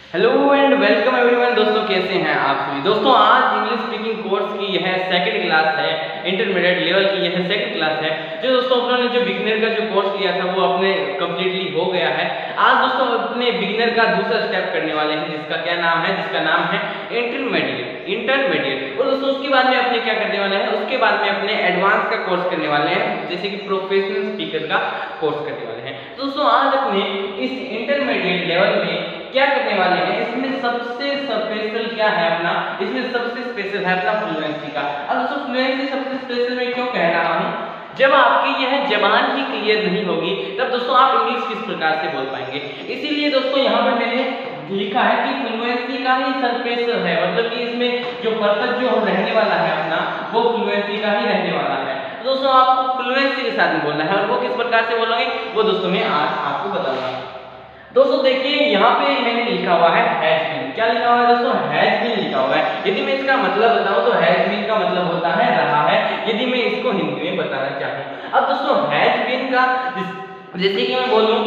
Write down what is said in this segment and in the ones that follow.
Hello and welcome everyone. दोस्तों कैसे हैं आप सभी। दोस्तों आज इंग्लिश स्पीकिंग कोर्स की यह सेकंड क्लास है, इंटरमीडिएट लेवल की यह सेकंड क्लास है। जो दोस्तों अपने जो बिगिनर का जो कोर्स लिया था वो अपने कंप्लीटली हो गया है। आज दोस्तों अपने बिगिनर का दूसरा स्टेप करने वाले हैं जिसका नाम है इंटरमीडिएट। और दोस्तों उसके बाद में अपने क्या करने वाले हैं, उसके बाद में अपने एडवांस का कोर्स करने वाले हैं, जैसे कि प्रोफेशनल स्पीकर का कोर्स करने वाले हैं। दोस्तों आज अपने इस इंटरमीडिएट लेवल में क्या करने वाले हैं, इसमें सबसे स्पेशल क्या है अपना, इसमें सबसे स्पेशल है अपना फ्लुएंसी का। अब दोस्तों फ्लुएंसी सबसे स्पेशल मैं क्यों कह रहा हूं, जब आपकी यह जबान ही क्लियर नहीं होगी तब दोस्तों आप इंग्लिश किस प्रकार से बोल पाएंगे। इसीलिए दोस्तों यहाँ पे मैंने लिखा है कि फ्लुएंसी का ही स्पेशल है, मतलब कि इसमें जो पर्पस जो रहने वाला है अपना वो फ्लुएंसी का ही रहने वाला है। तो दोस्तों आपको फ्लुएंसी के साथ में बोलना है, और वो किस प्रकार से बोलोगे वो दोस्तों मैं आज आपको बताऊंगा। दोस्तों देखिए यहाँ पे मैंने लिखा हुआ है हैज बीन। क्या लिखा हुआ है दोस्तों, हैज बीन लिखा हुआ है। यदि मैं इसका मतलब बताऊं तो हैज बीन का मतलब होता है रहा है, यदि मैं इसको हिंदी में बताना चाहूँ। अब दोस्तों हैज बीन का जैसे कि मैं बोलूं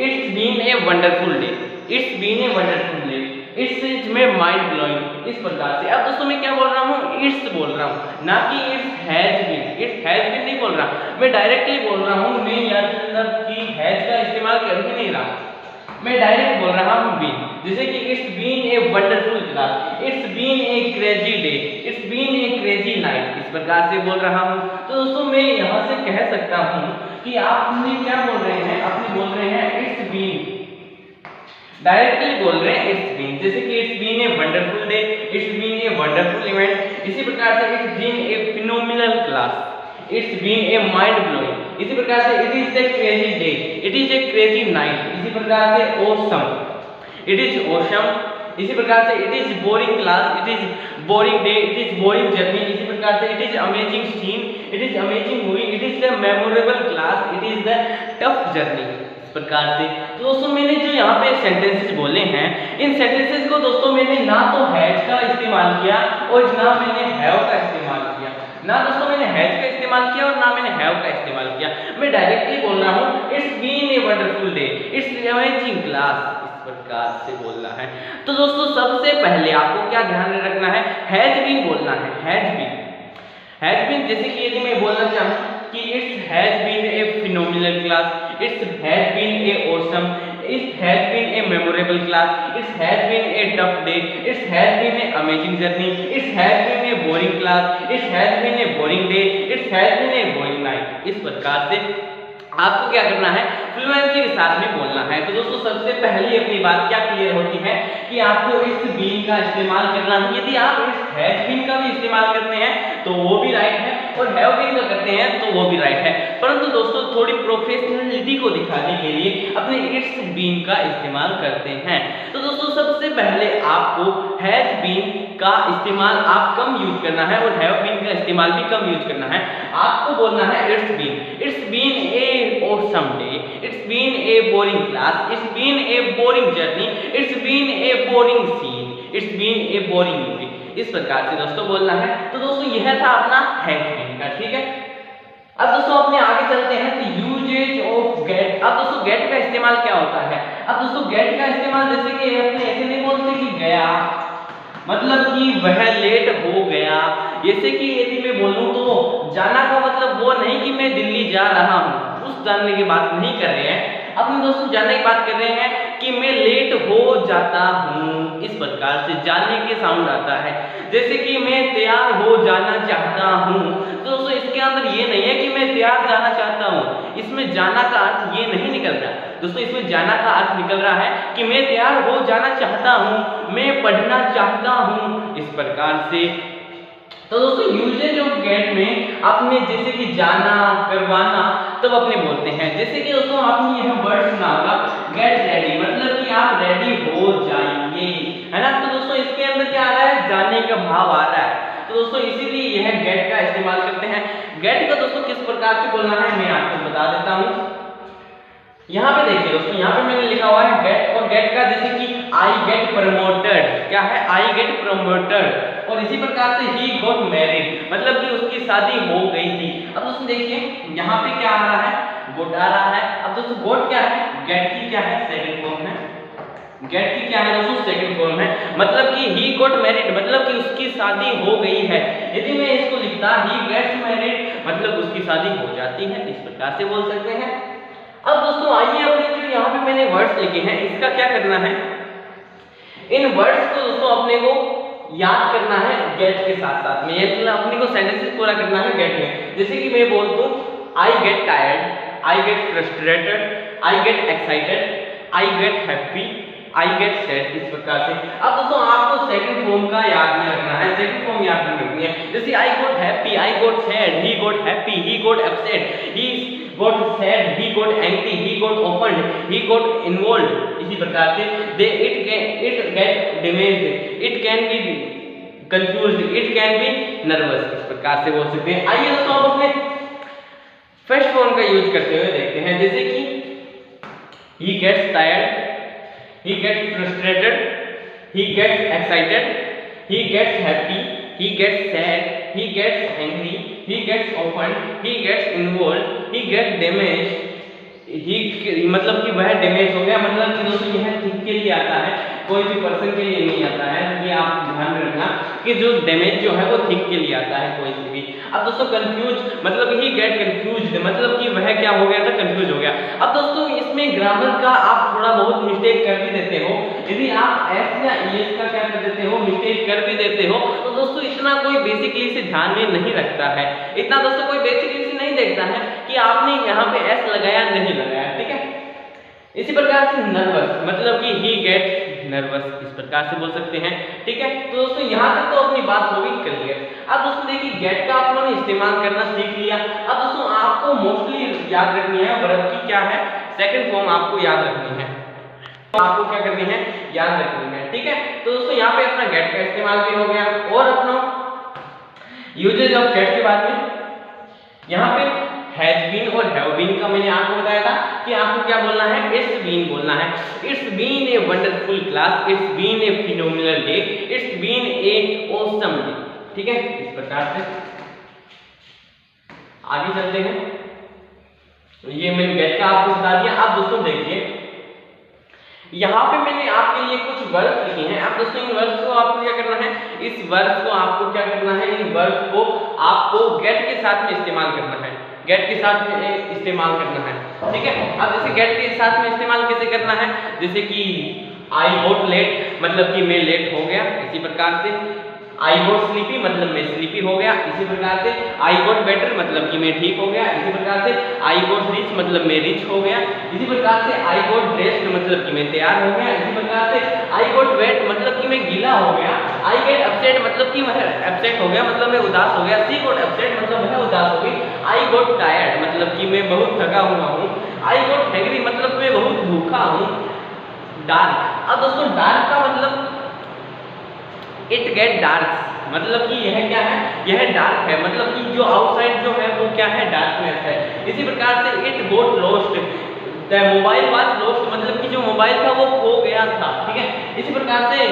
it's been a wonderful day, it's been a wonderful day, it's में माइंड ब्लोइंग, इस प्रकार से। अब दोस्तों मैं क्या बोल रहा हूँ, इट्स बोल रहा हूँ, ना कि it's has been. It's has been नहीं बोल रहा, मैं डायरेक्टली बोल रहा हूँ, मैं यहाँ की हैज का इस्तेमाल कर ही नहीं रहा, मैं डायरेक्ट बोल रहा हूँ बीन। जैसे कि it's been a wonderful class, it's been a crazy day, it's been a crazy night, इस प्रकार से बोल रहा हूँ। तो दोस्तों मैं यहाँ से कह सकता हूँ कि आपने क्या बोल रहे हैं, आपने बोल रहे हैं इट्स बीन, डायरेक्टली बोल रहे हैं इट्स बीन। जैसे कि it's been a wonderful day, it's been a wonderful event, इसी प्रकार से it's been a phenomenal class, it's been a mind blowing, इसी प्रकार से it is a crazy day, it is a crazy night, इसी प्रकार से ऑसम, इट इज ऑसम, इसी प्रकार से it is boring class, it is boring day, it is boring journey, इसी प्रकार से it is amazing scene, it is amazing movie, it is the memorable class, it is the tough journey, इस प्रकार से। तो दोस्तों मैंने जो यहाँ पे सेंटेंसेस बोले हैं, इन सेंटेंसेस को दोस्तों मैंने ना तो हैज का इस्तेमाल किया और ना मैंने हैव का इस्तेमाल किया, ना दोस्तों मैंने हैज का इस्तेमाल किया और ना मैंने हैव का इस्तेमाल किया। मैं डायरेक्टली बोल रहा हूँ it's been a wonderful day, it's amazing class, इस प्रकार से बोलना है। तो दोस्तों सबसे पहले आपको क्या ध्यान में रखना है, हैज बीन बोलना है, हैज बीन, हैज बीन। जैसे कि यदि मैं बोलना चाहूँ कि it's has been a phenomenal class, it's has been a awesome, it's has been a memorable class, it's has been a tough day, it's has been a amazing journey, it's has been a boring class, it's has been a boring day, it's has been a boring night, इस प्रकार से आपको क्या करना है, fluency के साथ में बोलना है। तो दोस्तों सबसे पहली अपनी बात क्या क्लियर होती है कि आपको इस बीन का इस्तेमाल करना है। यदि आप इस हैज बीन का भी इस्तेमाल करते हैं तो वो भी राइट है, और हैव बीन का करते हैं तो वो भी राइट है, परंतु दोस्तों थोड़ी प्रोफेशनलिटी को दिखाने के लिए अपने इट्स बीन का इस्तेमाल करते हैं। तो दोस्तों सबसे पहले आपको हैज बीन का इस्तेमाल आप कम यूज करना है और हैव बीन का इस्तेमाल भी कम यूज करना है। आपको बोलना है it's been a awesome day, it's been a boring class, it's been a boring journey, it's been a boring scene, it's been a boring movie, इस प्रकार से दोस्तों बोलना है। तो दोस्तों यह था अपना हैज बीन का, ठीक है। अब दोस्तों अपने आगे चलते हैं तो यूजेज ऑफ गेट। अब दोस्तों गेट का इस्तेमाल क्या होता है, अब दोस्तों गेट का इस्तेमाल जैसे कि अपने ऐसे नहीं बोलते कि गया, मतलब कि वह लेट हो गया। जैसे कि यदि मैं बोलूं तो जाना का मतलब वो नहीं कि मैं दिल्ली जा रहा हूं, उस जानने की बात नहीं कर रहे हैं, अपने दोस्तों जानने की बात कर रहे हैं कि मैं लेट हो जाता हूं, इस प्रकार से जानने के साउंड आता है। जैसे कि मैं तैयार हो जाना चाहता हूं, तो दोस्तों इसके अंदर ये नहीं है कि मैं तैयार जाना चाहता हूं, इसमें जाना का अर्थ ये नहीं निकल रहा दोस्तों, इसमें जाना का अर्थ निकल रहा है कि मैं तैयार हो जाना चाहता हूं, मैं पढ़ना चाहता हूं, इस प्रकार से। तो दोस्तों यूजेज ऑफ गेट में आपने जैसे कि जाना, करवाना तब अपने बोलते हैं। जैसे कि दोस्तों आपने यह वर्ड सुना होगा गेट रेडी, मतलब कि आप रेडी हो जाइए, है ना। तो दोस्तों इसके अंदर क्या आ रहा है, जाने का भाव आ रहा है। तो दोस्तों इसीलिए यह गेट का इस्तेमाल करते हैं। गेट का दोस्तों किस प्रकार से बोलना है मैं आपको बता देता हूँ। यहाँ पे देखिए दोस्तों, यहाँ पे मैंने लिखा हुआ है गेट, और गेट का जैसे कि आई गेट प्रमोटेड, क्या है, आई गेट प्रमोटेड, और इसी प्रकार से ही गॉट मैरिड, मतलब कि उसकी शादी हो गई थी। अब दोस्तों देखिए यहाँ पे क्या आ रहा है, गोट आ रहा है। अब दोस्तों गोट क्या है, गेट की क्या है सेकंड फॉर्म है, गेट की क्या है दोस्तों सेकंड फॉर्म है, मतलब कि ही गॉट मैरिड मतलब कि उसकी शादी हो गई है। यदि मैं इसको लिखता ही गेट्स मैरिड मतलब उसकी शादी हो जाती है, इस प्रकार से बोल सकते हैं। अब दोस्तों आइए अपने जो यहाँ पे मैंने वर्ड्स लिखे हैं इसका क्या करना है, इन वर्ड्स को दोस्तों अपने को याद करना है गेट के साथ साथ में, मतलब अपने को सेंटेंसेस पूरा करना है गेट में। जैसे कि मैं बोल दूं I get tired, I get frustrated, I get excited, I get happy, I get sad, इस प्रकार से। अब दोस्तों आपको सेकंड फॉर्म का याद नहीं रखना है, सेकंड फॉर्म याद नहीं रखनी है। जैसे I got happy, I got sad, he got happy, he got upset, he got sad, he got angry, he got offend, he got involved, इसी प्रकार से they it get damaged, it can be confused, it can be nervous, इस प्रकार से बोल सकते हैं। आइए दोस्तों अब अपने फर्स्ट फॉर्म का यूज करते हुए देखते हैं। जैसे कि he gets tired, he gets frustrated, he gets excited, he gets happy, he gets sad, he gets angry, he gets offended, he gets involved, he gets damaged, ही मतलब कि वह डैमेज हो गया, मतलब कि दोस्तों यह थिंग के लिए आता है, कोई भी पर्सन के लिए नहीं आता है। ये आप ध्यान में रखना कि जो डैमेज जो है वो थिंग के लिए आता है, कोई से भी। अब दोस्तों कंफ्यूज मतलब ही गेट कंफ्यूज्ड मतलब कि वह क्या हो गया था, कंफ्यूज हो गया। अब दोस्तों इसमें ग्रामर का आप थोड़ा बहुत मिस्टेक कर भी देते हो, यदि आप एस या ईएस का क्या कर देते हो, मिस्टेक कर भी देते हो, तो दोस्तों इतना कोई बेसिकली से ध्यान में नहीं रखता है, इतना दोस्तों कोई बेसिकली से नहीं देखता है कि आपने यहाँ पे एस लगाया नहीं लगाया, ठीक है। इसी प्रकार से नर्वस मतलब कि ही गेट नर्वस, इस प्रकार से बोल सकते हैं, ठीक है। तो दोस्तों यहाँ तक तो अपनी बात हो गई क्लियर। अब दोस्तों देखिए गेट का आप लोगों ने इस्तेमाल करना सीख लिया। अब दोस्तों आपको मोस्टली याद रखनी है वर्ब की क्या है, सेकंड फॉर्म आपको याद रखनी है, आपको क्या करनी है, याद रखनी है, ठीक है। तो दोस्तों यहाँ पे अपना गेट का इस्तेमाल भी हो गया। और अपना यूजेज ऑफ गेट के बाद में यहाँ पे हैज बीन और हैव बीन का मैंने आपको बताया था कि आपको क्या बोलना है, इट्स बीन बोलना है। It's been a wonderful class, it's been a phenomenal day, it's been a awesome day, ठीक है। इस प्रकार से आगे चलते हैं। तो ये मैंने गेट का आपको बता दिया। अब दोस्तों देखिए यहाँ पे मैंने आपके लिए कुछ वर्ड्स लिखे हैं। अब दोस्तों इन वर्ड्स को आपको क्या करना है, इस वर्ड्स को आपको क्या करना है, इन वर्ड्स को आपको गेट के साथ में इस्तेमाल करना है, गेट के साथ में इस्तेमाल करना है, ठीक है। अब जैसे गेट के साथ में इस्तेमाल कैसे करना है, जैसे कि आई गॉट लेट मतलब कि मैं लेट हो गया, इसी प्रकार से आई गॉट स्लीपी मतलब मैं स्लीपी हो गया, इसी प्रकार से आई गॉट बेटर मतलब कि मैं ठीक हो गया, इसी प्रकार से आई गॉट रिच मतलब मैं रिच हो गया, इसी प्रकार से आई गॉट ड्रेस्ड मतलब कि मैं तैयार हो गया, इसी प्रकार से आई गॉट वेट मतलब कि मैं गीला हो गया, आई गेट अपसेट मतलब कि मैं अपसेट हो गया मतलब मैं उदास हो गया, सी गॉट अपसेट मतलब मैं उदास हो गई, आई गॉट टायर्ड मतलब कि मैं बहुत थका हुआ हूँ, आई गॉट हैंग्री मतलब मैं बहुत भूखा हूँ। डार्क, अब दोस्तों डार्क का मतलब इट गेट डार्क मतलब कि यह क्या है, यह डार्क है मतलब कि जो आउटसाइड जो है वो क्या है, डार्कनेस है। इसी प्रकार से it got lost, the mobile was lost मतलब कि जो मोबाइल था वो खो गया था, ठीक है। इसी प्रकार से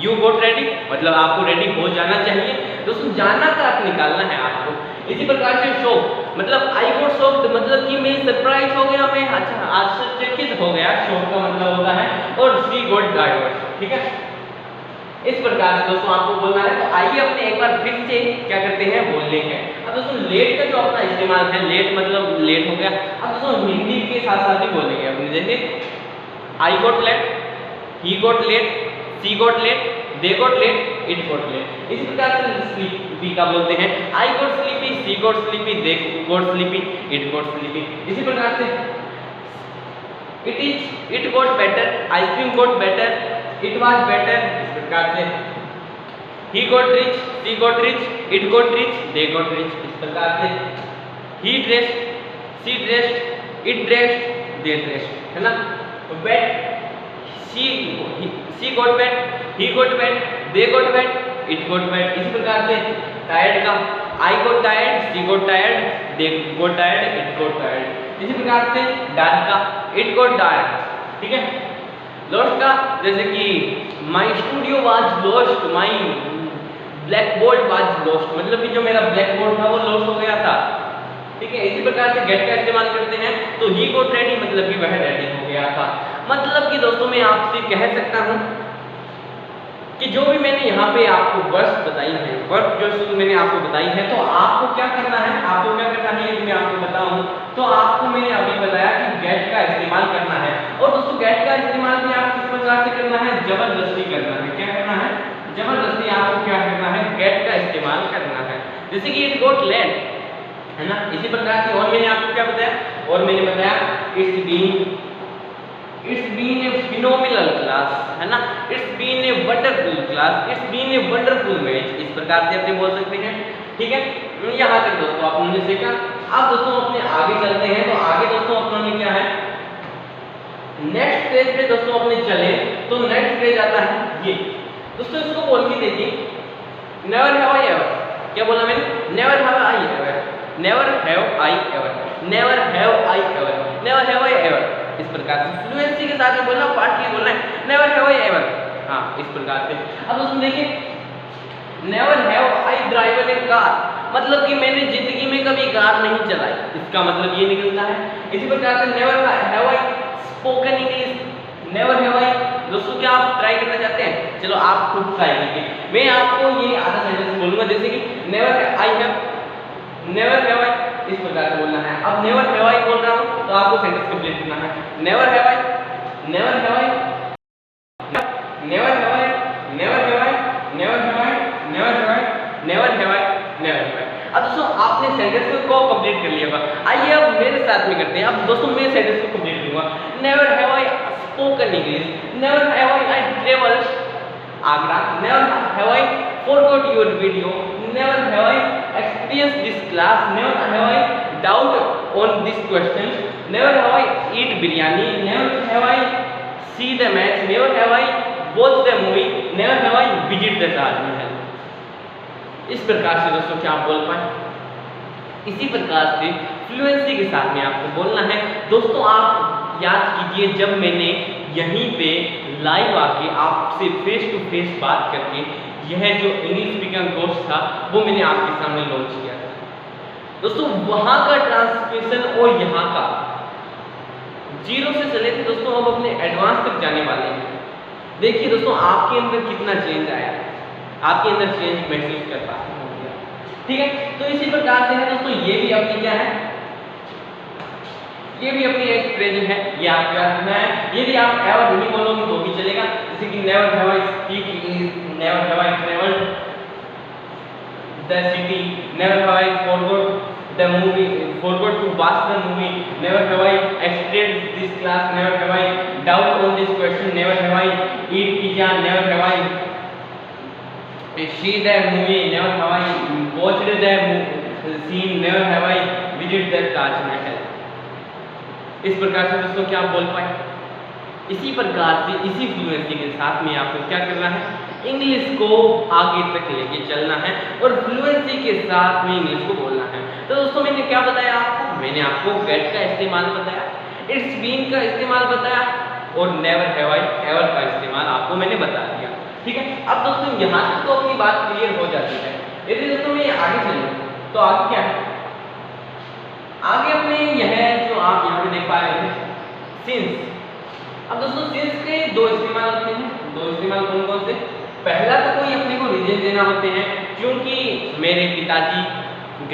यू गोट रेडी मतलब आपको रेडी हो जाना चाहिए, दोस्तों जाना का अर्थ निकालना है आपको। इसी प्रकार से शॉक मतलब आई गॉट शॉक्ड मतलब कि मैं सरप्राइज हो गया, मैं अच्छा आश्चर्यचकित हो गया, शॉक का मतलब होता है। और शी गॉट डाइवर्स, ठीक है। इस प्रकार से दोस्तों आपको बोलना है। तो आइए अपने एक बार फिर से क्या करते हैं, बोल लेंगे। अब दोस्तों लेट का जो अपना इस्तेमाल है, लेट मतलब लेट हो गया। अब दोस्तों हिंदी के साथ साथ ही बोलेंगे अपने, जैसे I got late, he got late, she got late, they got late, it got late. इस प्रकार से स्लीपी का बोलते हैं, I got sleepy, she got sleepy, they got sleepy, it got sleepy. इसी प्रकार से it got better, ice cream got better, it was better. इस प्रकार से he got rich, she got rich, it got rich, they got rich. इस प्रकार से he dressed, C dressed, it dressed, they dressed, है ना। Wet, she got wet, he got wet, they got wet, it got wet. इसी प्रकार से tired का I got tired, she got tired, they got tired, it got tired. इसी प्रकार से dark का इट गॉट डार्क, ठीक है। लॉस्ट का जैसे कि my studio was lost, my black board was lost मतलब कि जो मेरा ब्लैक बोर्ड था वो लॉस्ट हो गया था, ठीक है। इसी प्रकार से गेट का इस्तेमाल करते हैं। तो ही गॉट रेडी मतलब कि वह रेडी हो गया था। मतलब कि दोस्तों मैं आपसे कह सकता हूँ कि जो भी मैंने यहाँ पे आपको वर्ष बताई है, वर्ष जो मैंने आपको बताई है, तो आपको क्या करना है, यदि मैं आपको बताऊं तो आपको मैंने अभी बताया कि गेट का इस्तेमाल करना है। और दोस्तों गेट का इस्तेमाल भी आप किस प्रकार से करना है, जबरदस्ती करना है। क्या करना है, जबरदस्ती आपको क्या करना है, गेट का इस्तेमाल करना है। जैसे कि इट गॉट लेट, है ना, इसी प्रकार से। और मैंने आपको क्या बताया, और मैंने बताया it's been a phenomenal class, है ना, it's been a wonderful class, it's been a wonderful match, इस प्रकार से अपने बोल सकते हैं। ठीक है, यहाँ तक दोस्तों आपने सीखा। अब दोस्तों अपने आगे चलते हैं, तो आगे दोस्तों अपने क्या है, नेक्स्ट पेज पे दोस्तों अपने चले तो नेक्स्ट पेज आता है ये दोस्तों, इसको बोल के देखिए, नेवर हैव आई एवर। क्या बोला मैंने, never have I ever, never have I ever, never have I ever, never have I ever, इस प्रकार से फ्लुएंसी के साथ में बोलना, पार्टली बोलना है, नेवर हैव आई एवर। हाँ, इस प्रकार से। अब दोस्तों देखिए, never have I driven A car, मतलब कि मैंने जिंदगी में कभी कार नहीं चलाई, इसका मतलब ये निकलता है। इसी प्रकार से never have I spoken English, never have आई। दोस्तों क्या आप ट्राई करना चाहते हैं, चलो आप खुद ट्राई कीजिए। मैं आपको ये आधा सेंटेंस बोलूंगा, जैसे कि never I have, never have आई, इस प्रकार से बोलना है। अब नेवर हैव आई बोल रहा हूं तो आपको सेंटेंस कंप्लीट करना है, never have I, never have I, never have I, never have I, never have I, never have I, never have I, never have आई। अब दोस्तों आपने सेंटेंस को कंप्लीट कर लिया होगा। आइए अब मेरे साथ में करते हैं। अब दोस्तों मैं सेंटेंस को कंप्लीट करूंगा, never have I spoken English, never have I travel Agra, never have I forgot your video, never have I experienced this class, never have I doubt on this question, never have I eat biryani, never have I see the match, never have I watch the movie, never have I visit the Taj Mahal। इस प्रकार से दोस्तों क्या आप बोल पाए, इसी प्रकार से फ्लुएंसी के साथ में आपको बोलना है। दोस्तों आप याद कीजिए, जब मैंने यहीं पे लाइव आके आपसे फेस टू फेस बात करके यह जो इंग्लिश स्पीकिंग कोर्स था वो मैंने आपके सामने लॉन्च किया था दोस्तों, वहां का ट्रांसलेशन और यहाँ का जीरो से चले थे दोस्तों, अब अपने एडवांस तक जाने वाले हैं। देखिए दोस्तों आपके अंदर कितना चेंज आया, आपके अंदर चेंज महसूस कर पा रहे हैं। ठीक है, तो इसी प्रकार से है दोस्तों, ये भी अपनी क्या है, ये भी अपनी एक फ्रेज है, ये आपका है। यदि आप एवर नहीं बोलोगे तो भी चलेगा, जैसे कि never have I speak English, never have I travelled the city, never have I forgot the movie, forgot to watch the movie, never have I extend this class, never have I doubt on this question, never have I eat pizza, never have I see the movie, never have I watched the scene, never have I visited the Taj Mahal। इस प्रकार से दोस्तों क्या आप बोल पाए, इसी प्रकार से इसी फ्लुएंसी के साथ में आपको क्या करना है, इंग्लिश को आगे तक लेके चलना है और फ्लुएंसी के साथ में इंग्लिश को बोलना है। तो दोस्तों मैंने क्या बताया आपको, मैंने आपको गेट का इस्तेमाल बताया, इट्स बीन का इस्तेमाल बताया और नेवर हैव आई एवर का इस्तेमाल आपको मैंने बता दिया। ठीक है, अब दोस्तों यहाँ तक तो अपनी बात क्लियर हो जाती है। यदि दोस्तों मैं आगे चलूँ तो आगे क्या है, आगे अपने यह जो आप यहाँ पे देख पा रहे हैं सिंस। अब दोस्तों सिंस के दो इस्तेमाल होते हैं, दो इस्तेमाल कौन कौन से, पहला तो कोई अपने को रीजन देना होते हैं, क्योंकि मेरे पिताजी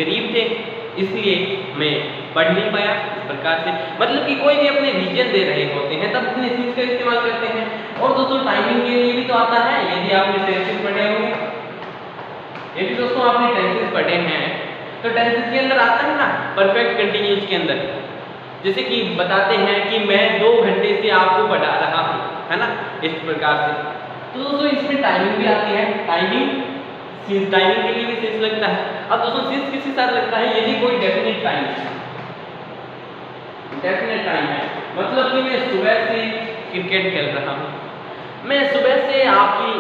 गरीब थे इसलिए मैं पढ़ नहीं पाया, इस प्रकार से मतलब कि कोई भी अपने रीजन दे रहे होते हैं तब अपने सिंस का इस्तेमाल करते हैं। और दोस्तों टाइमिंग के लिए भी तो आता है, यदि आपने टेंसेस पढ़े होंगे, यदि दोस्तों आपने टेंसेस पढ़े हैं तो टेंसेस के अंदर आता है ना परफेक्ट कंटिन्यूस के अंदर, जैसे कि बताते हैं कि मैं 2 घंटे से आपको पढ़ा रहा हूँ, है ना, इस प्रकार से। तो दोस्तों इसमें टाइमिंग भी आती है, टाइमिंग सिंस, टाइमिंग के लिए भी सिंस लगता है। अब दोस्तों सिंस किसके साथ लगता है, यदि कोई डेफिनेट टाइम है, डेफिनेट टाइम है, मतलब कि मैं सुबह से क्रिकेट खेल रहा हूँ, मैं सुबह से आपकी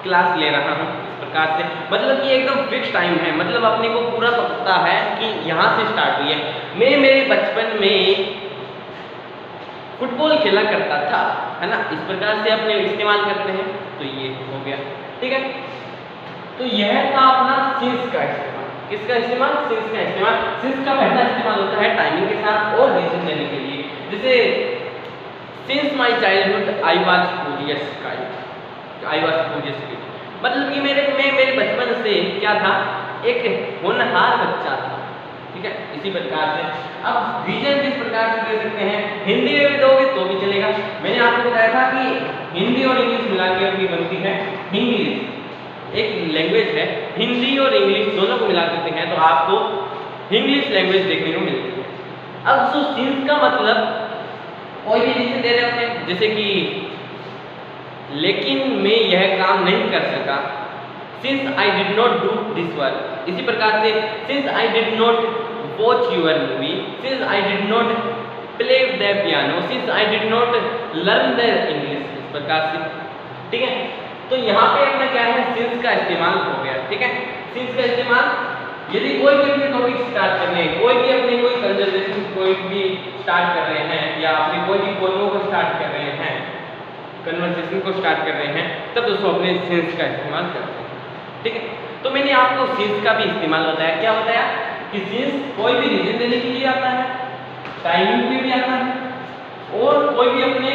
क्लास ले रहा हूँ, इस प्रकार से मतलब कि एकदम फिक्स टाइम है, मतलब अपने को पूरा पता है कि यहाँ से स्टार्ट हुई है। मैं मेरे बचपन में फुटबॉल खेला करता था, है ना, इस प्रकार से अपने इस्तेमाल करते हैं। तो ये हो गया, ठीक है। तो यह था अपना सिंस का इस्तेमाल, किसका इस्तेमाल, सिंस का इस्तेमाल। सिंस का पहला इस्तेमाल होता है टाइमिंग के साथ और रीजन देने के लिए, जैसे since my childhood I was curious kid, मतलब कि मैं मेरे बचपन से क्या था, एक होनहार बच्चा था। ठीक है, इसी प्रकार से अब रीजन किस प्रकार से दे सकते हैं, हिंदी में भी दोगे तो भी चलेगा। मैंने आपको बताया था कि हिंदी और इंग्लिश मिला के अपनी बनती है इंग्लिश, एक लैंग्वेज है, हिंदी और इंग्लिश दोनों को मिला देते हैं तो आपको इंग्लिश लैंग्वेज देखने को मिलती है। अब जो सिंस का मतलब कोई भी रीजन दे रहे हैं, जैसे कि लेकिन मैं यह काम नहीं कर सका, since I did not do this work. इसी प्रकार से since I did not watch your movie, since I did not play the piano, since I did not learn the English, इस प्रकार से। ठीक है, तो यहाँ पे अपना क्या है, सिंस का इस्तेमाल हो गया। ठीक है, सिंस का इस्तेमाल यदि कोई भी अपने टॉपिक स्टार्ट कर रहे हैं, कोई भी अपने कोई कंजर्वेशन कोई भी स्टार्ट कर रहे हैं, या अपने कोई भी कॉन्वो को स्टार्ट कर रहे हैं, कन्वर्सेशन को स्टार्ट कर रहे हैं, तब दोस्तों अपने सिंस का इस्तेमाल करते हैं। ठीक है, तो मैंने आपको सिंस का भी इस्तेमाल बताया। क्या बताया कि सिंस कोई भी रीजन देने के लिए आता है, टाइमिंग पे भी आता है, और कोई भी अपने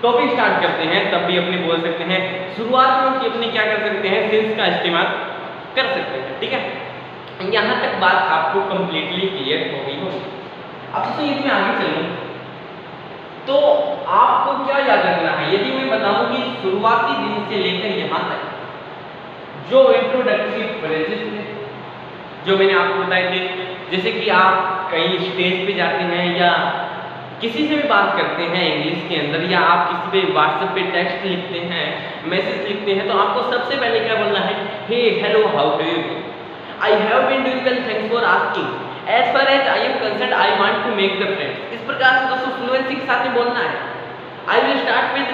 टॉपिक स्टार्ट करते हैं तब भी अपने बोल सकते हैं, शुरुआत में अपने क्या कर सकते हैं, सिंस का इस्तेमाल कर सकते हैं। ठीक है, यहाँ तक बात आपको कंप्लीटली क्लियर हो गई होगी। अब दोस्तों यदि मैं आगे चलूँ तो आपको क्या याद रखना है, यदि मैं बताऊं कि शुरुआती दिन से लेकर यहाँ तक जो इंट्रोडक्टरी फ्रेजेस थे, जो मैंने आपको बताए थे, जैसे कि आप कहीं स्टेज पे जाते हैं या किसी से भी बात करते हैं इंग्लिश के अंदर, या आप किसी पे व्हाट्सएप पे टेक्स्ट लिखते हैं, मैसेज लिखते हैं, तो आपको सबसे पहले क्या बोलना है, hey hello how do you, I have been doing well, thanks for asking, as far as I am concerned I want to make the friends. इस प्रकार से दोस्तों फ्लुएंसी के साथ में बोलना है। I will start with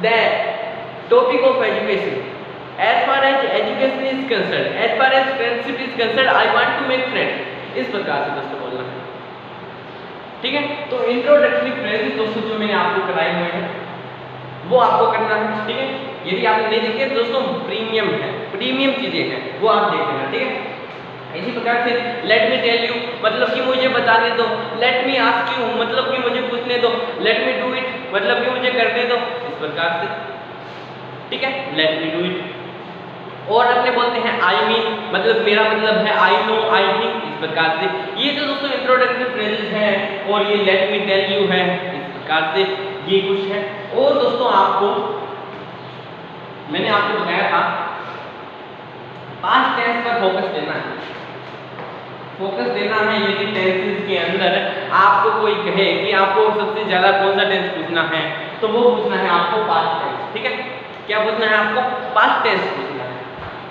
the topic of education, as far as education is concerned, as far as friendship is concerned, I want to make friends. इस प्रकार से दोस्तों बोलना है। ठीक है, तो इंट्रोडक्टरी फ्रेजेस दोस्तों जो मैंने आपको कराए हुए हैं वो आपको करना है। ठीक है, यदि आपने नहीं देखे तो दोस्तों प्रीमियम है, प्रीमियम चीजें हैं, वो आप देख लेना। ठीक है, इसी प्रकार से लेट मी टेल यू मतलब कि मुझे बताने दो, लेट मी आस्क यू मतलब कि मुझे पूछने दो, लेट मी डू इट मतलब कि मुझे करने दो, इस प्रकार से। ठीक है, लेट मी डू इट। और अपने बोलते हैं आई मीन मतलब मेरा मतलब है, आई नो, आई थिंक, इस प्रकार से। ये जो दोस्तों इंट्रोडक्टरी फ्रेजेस हैं, और ये लेट मी टेल यू है, इस प्रकार से ये कुछ है। और दोस्तों आपको मैंने आपको बताया था पास्ट टेंस पर फोकस देना है, फोकस देना है। यदि टेंसेस के अंदर आपको कोई कहे कि आपको सबसे ज्यादा कौन सा टेंस पूछना है, तो वो पूछना है आपको पास्ट टेंस। ठीक है, क्या पूछना है आपको, पास्ट टेंस पूछना है।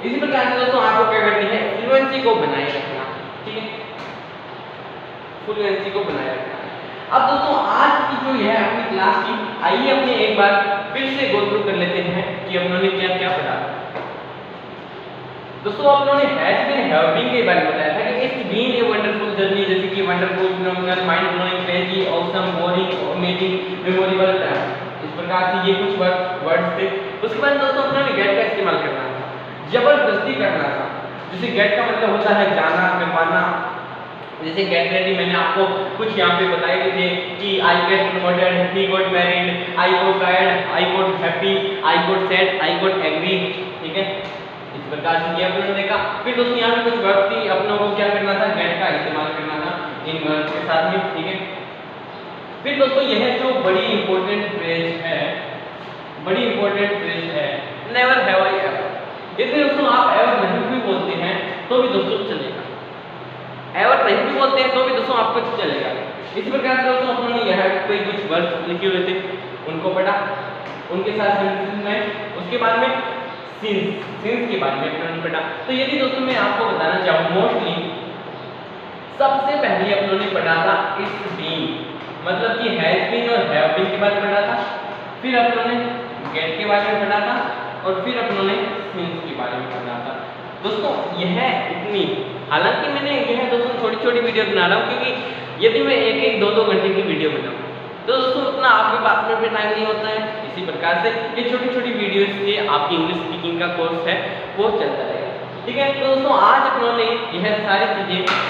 इसी प्रकार से दोस्तों आपको क्या करनी है, फ्लुएंसी को बनाए रखना। ठीक है, फ्लुएंसी को बनाए रखना। अब दोस्तों आज की जो है अपनी क्लास की, आइए अपने एक बार फिर से गो थ्रू कर लेते हैं कि हम लोगों ने क्या क्या पढ़ा। दोस्तों आप लोगों ने हैज बीन हैविंग के बारे में बताया था कि it's been a wonderful journey, जैसे कि wonderful, phenomenal, mind blowing, crazy, awesome, boring, amazing, memorable. इस प्रकार से ये कुछ वर्ड्स थे। उसके बाद दोस्तों अपने गेट का इस्तेमाल करना था, जबरदस्ती करना था। जैसे गेट का मतलब होता है जाना, करवाना। जैसे गेट रेडी मैंने आपको कुछ यहाँ पे बताए थे कि I get promoted, he got married, I got tired, I got happy, I got sad, I got agree. ठीक है, इस प्रकार से ये अपने देखा। फिर दोस्तों यहाँ पे कुछ वर्ड थी, अपनों को क्या करना था, गेट का इस्तेमाल करना था इन वर्ड के साथ में। ठीक है, फिर दोस्तों यह जो बड़ी इंपॉर्टेंट फ्रेज है, बड़ी इंपॉर्टेंट फ्रेज है, नेवर हैव आई एवर। यदि दोस्तों आप एवर नहीं भी बोलते हैं तो भी दोस्तों चलेगा, एवर नहीं भी बोलते हैं तो भी दोस्तों आपको चलेगा। इस प्रकार से दोस्तों अपनों ने यहाँ पे कुछ वर्ड लिखे हुए थे, उनको पढ़ा, उनके साथ सेंटेंस में, उसके बाद में सिंस के बारे में अपनों पढ़ा। तो यदि दोस्तों मैं आपको बताना चाहूँ, मोस्टली सबसे पहले अपनों ने पढ़ा था इट्स बीन, मतलब कि हैज बीन और हैव बीन के बारे में पढ़ा था। फिर अपनों ने गेट के बारे में पढ़ा था, और फिर अपनों ने सिंस के बारे में पढ़ा था। दोस्तों यह इतनी, हालांकि मैंने यह दोस्तों छोटी छोटी वीडियो बना रहा हूँ, क्योंकि यदि मैं एक एक दो दो घंटे की वीडियो बनाऊँ तो दोस्तों उतना आपके पास में भी टाइम नहीं होता है। इसी प्रकार से ये छोटी छोटी वीडियोस से आपकी इंग्लिश स्पीकिंग का कोर्स है वो चलता रहेगा। ठीक है, तो दोस्तों आज अपनों ने यह सारी चीज़ें